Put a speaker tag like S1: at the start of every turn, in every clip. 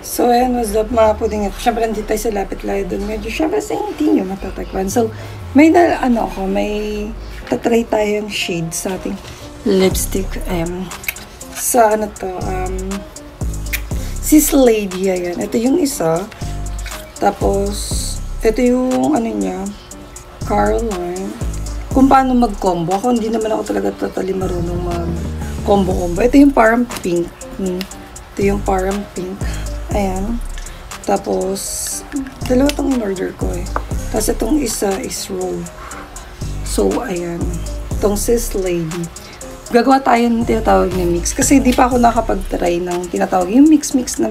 S1: So, ayan, what's up mga puding ito. Siyempre, nandito tayo sa lapit layo doon. Medyo, siyempre, sa hindi nyo matatakpan. So, may tatry tayong shade sa ating lipstick. Sa ano to, Sis Lady, ayan. Ito yung isa. Tapos, ito yung, ano niya, Caroline. Kung paano mag-combo. Ako, hindi naman ako talaga totally marunong mag-combo-combo. Ito yung parang pink. Ito yung parang pink. Ayan. Tapos, dalawa itong in-order ko eh. Tapos, itong isa is robe. So, ayan. Itong Sis Lady. Gagawa tayo ng tinatawag na mix. Kasi hindi pa ako nakapag-try ng tinatawag. Yung mix-mix na,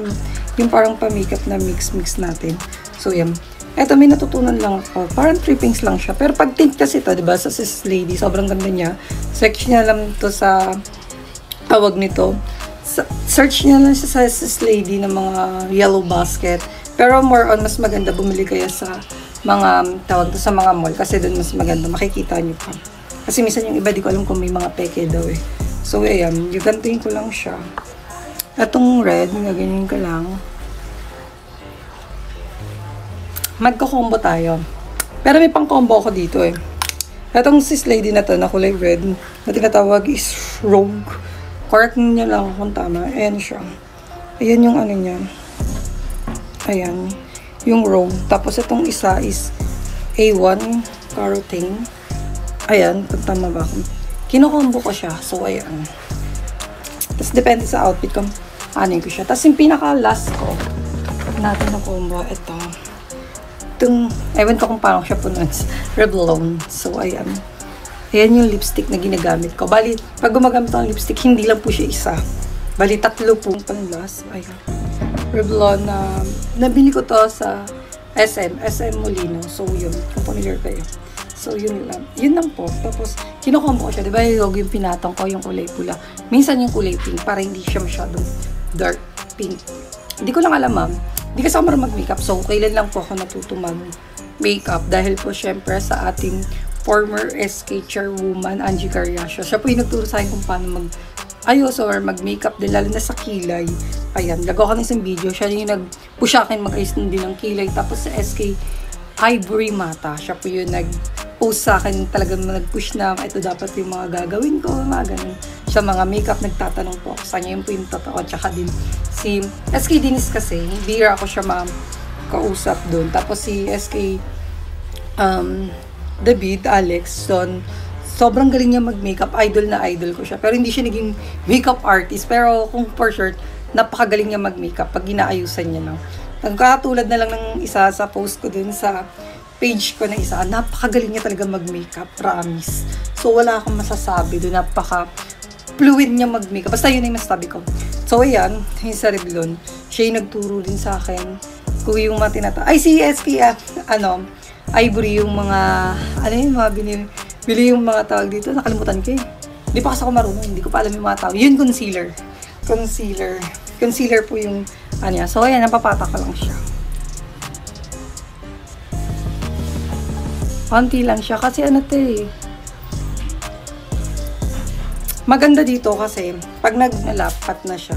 S1: yung parang pa-makeup na mix-mix natin. So, yan. Eto, may natutunan lang ako. Parang trippings lang siya. Pero pag tint kasi ito, diba, sa Sis Lady, sobrang ganda niya. Search niya lang ito sa tawag nito. Search niya lang siya sa Sis Lady ng mga yellow basket. Pero more on, mas maganda bumili kayo sa mga, tawag to sa mga mall. Kasi doon mas maganda, makikita niyo pa. Kasi minsan yung iba, di ko alam kung may mga peke daw eh. So, ayan, gigantuin ko lang siya. Itong red, gaganyan ko lang. Magko-combo tayo. Pero may pang-combo ako dito eh. Itong Sis Lady na to, na kulay red, na tinatawag is Rogue. Correct niya lang kung tama. Ayan siya. Ayan yung ano niya. Ayan. Yung Rogue. Tapos itong isa is A1 Carotene. Ayan. Kung tama ba ako. Kino-combo ko siya. So, ayan. Tapos, depende sa outfit kung anin ko siya. Tapos, yung pinaka-last ko natin na combo, ito. Itong, ewan ko kung paano siya pronounce. Revlon. So, ayan. Ayan yung lipstick na ginagamit ko. Bali, pag gumagamit ako ng lipstick, hindi lang po siya isa. Bali, 3 po pang-last. Ayan. Revlon na nabili ko to sa SM Molino. So, yun. Kung familiar kayo. So, yun lang. Yun lang po. Tapos, kinukombo ko siya. Diba yung pinatong ko, yung kulay pula. Minsan yung kulay pink, para hindi siya masyadong dark pink. Hindi ko lang alam, ma'am. Hindi kasi ako marunong mag-makeup. So, kailan lang po ako natuto mag-makeup. Dahil po, syempre, sa ating former SK chairwoman, Angie Carriacio. Siya po yung nagturo sa akin kung paano mag-ayos or mag-makeup din, lalo na sa kilay. Ayan, gagawa ko ng isang video. Siya yung nag-push akin mag-ayos din ng kilay. Tapos sa SK Ivory Mata, siya po yung nag-post sa akin, talagang nag-push na ito dapat yung mga gagawin ko, mga ganun. Sa mga makeup, nagtatanong po ako sa kanya, yun po yung totoo. Tsaka din si SK Dinis kasi, bira ako siya kausap doon. Tapos si SK David, Alex, sobrang galing niya mag-makeup. Idol na idol ko siya. Pero hindi siya naging makeup artist. Pero kung for sure, napakagaling niya mag-makeup pag ginaayusan niya. No? Nagkatulad na lang ng isa sa post ko dun sa page ko na isa. Napakagaling niya talaga mag-makeup. Promise. So, wala akong masasabi dun. Napaka-fluid niya mag-makeup. Basta yun yung masasabi ko. So, ayan. Yung sa Revlon. Siya yung nagturo din sa akin. Kung yung mga ay, si SK, Ivory, yung mga, mga bili yung mga tawag dito, nakalimutan ko eh. Hindi pa kasi ako marunong, hindi ko pa alam yung mga tawag. Yun, concealer. Concealer po yung, So, ayan, napapata ko lang siya. Konti lang siya, kasi maganda dito kasi, pag naglalapat na siya,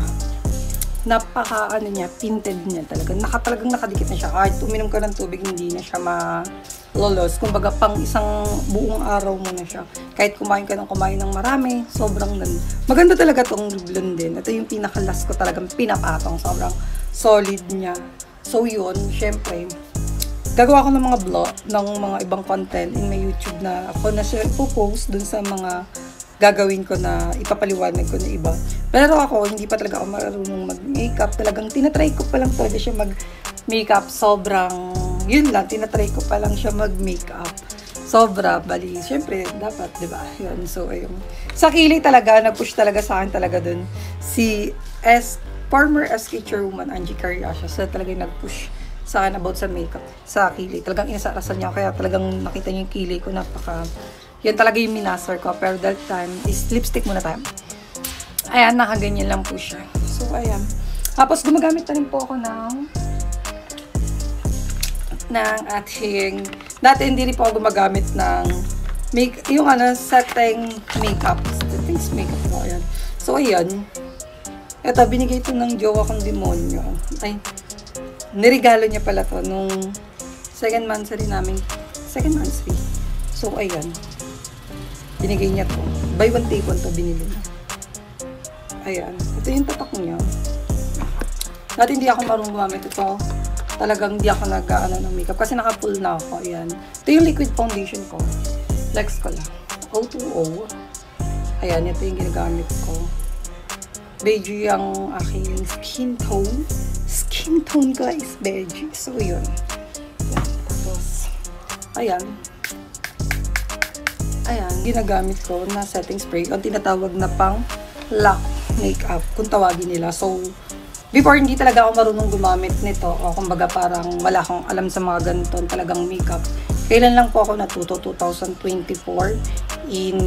S1: tinted niya talaga. Talagang nakadikit na siya. Kahit uminom ka ng tubig, hindi na siya malolos. Kumbaga, pang isang buong araw mo na siya. Kahit kumain ka ng marami, sobrang ganda. Maganda talaga tong Revlon din. Ito yung pinaka-last ko talagang pinapatong. Sobrang solid niya. So, yun, syempre, gagawa ko ng mga vlog, ng mga ibang content in my YouTube na ako na siya ipopost dun sa mga gagawin ko na ipapaliwanag ko na iba. Pero ako, hindi pa talaga ako marunong mag-makeup. Talagang tinatry ko pa lang talaga siya mag-makeup. Yun lang, tinatry ko pa lang siya mag-makeup. Sobra, bali. Siyempre, dapat, di ba? Yun, so, ayun. Sa kilay talaga, nag-push talaga sa akin talaga dun. Si former SK chairwoman, Angie Carriacio, so talaga nag-push sa akin about sa makeup, sa kilay. Talagang inasarasan niya, kaya talagang nakita niyo yung kilay ko, yan talaga yung minaster ko. Pero that time, is lipstick muna tayo. Ayan, nakaganyan lang po siya. So, ayan. Tapos, gumagamit na rin po ako ng ating, dati hindi rin po ako gumagamit ng setting makeup. Settings makeup po, ayan. So, ayan. Eto, binigay ito ng jowa kong demonyo. Ay, nirigalo niya pala to nung second monthsary namin. Second monthsary. So, ayan. Binigay niya to. Buy one, take one to binili niya. Ayan. Ito yung tatak niya. Dati hindi ako marunong gumamit ito. Talagang hindi ako nag-ano ng makeup. Kasi naka-full na ako. Ayan. Ito yung liquid foundation ko. Flex ko lang. O2O. Ayan. Ito yung ginagamit ko. Beige ang aking skin tone. Skin tone ko is beige. So, yun. Tapos, ayan. Ayan. Ginagamit ko na setting spray. Ang tinatawag na pang lock makeup. Kung tawagin nila. So, before, hindi talaga ako marunong gumamit nito. O kumbaga parang wala akong alam sa mga ganito talagang makeup. Kailan lang po ako natuto? 2024. In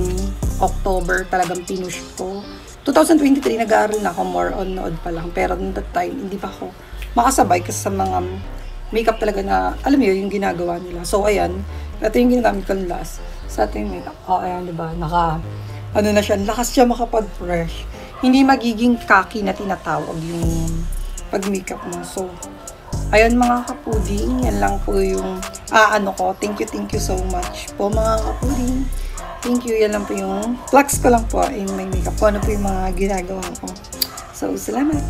S1: October talagang pinush ko. 2023, nag-aaral na ako, more on nood pa lang. Pero noong that time, hindi pa ako makasabay kasi sa mga makeup talaga na, alam mo yun, yung ginagawa nila. So, ayan. Ito yung ginagamit ko last sa ating makeup. Oh, ayan, diba? Ano na siya, lakas siya makapag-fresh. Hindi magiging kaki na tinatawag yung pag-makeup mo. So, ayun mga kapuding, yan lang po yung, ko. Thank you so much po mga kapuding. Thank you. Yan lang po yung flex ko lang po in my makeup. Ano po yung mga ginagawa ko. So, salamat.